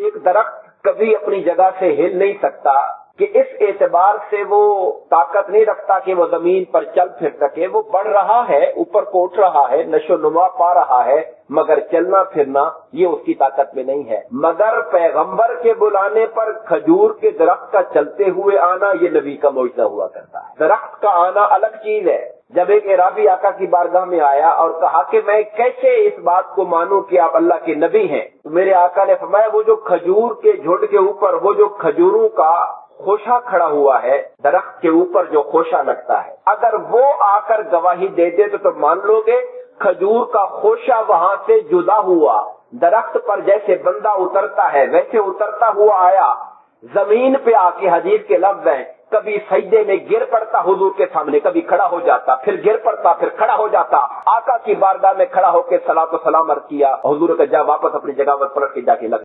एक दरख्त कभी अपनी जगह से हिल नहीं सकता कि इस एतबार से वो ताकत नहीं रखता कि वो जमीन पर चल फिर सके। वो बढ़ रहा है, ऊपर को उठ रहा है, नशो नुमा पा रहा है, मगर चलना फिरना ये उसकी ताकत में नहीं है। मगर पैगंबर के बुलाने पर खजूर के दरख्त का चलते हुए आना ये नबी का मौजज़ा हुआ करता है। दरख्त का आना अलग चीज है। जब एक एराबी आका की बारगाह में आया और कहा कि मैं कैसे इस बात को मानूं कि आप अल्लाह के नबी हैं, तो मेरे आका ने फरमाया वो जो खजूर के झुंड के ऊपर वो जो खजूरों का खोशा खड़ा हुआ है, दरख्त के ऊपर जो खोशा लगता है, अगर वो आकर गवाही दे दे तो मान लोगे खजूर का खोशा वहां से जुदा हुआ, दरख्त पर जैसे बंदा उतरता है वैसे उतरता हुआ आया, जमीन पे आके हदीस के लफ्ज हैं, कभी सजदे में गिर पड़ता हुजूर के सामने, कभी खड़ा हो जाता, फिर गिर पड़ता, फिर खड़ा हो जाता। आका की बारगाह में खड़ा होकर सलातो सलाम अर्ज किया, हुजूर का जा वापस अपनी जगह पर पलट के जाके लग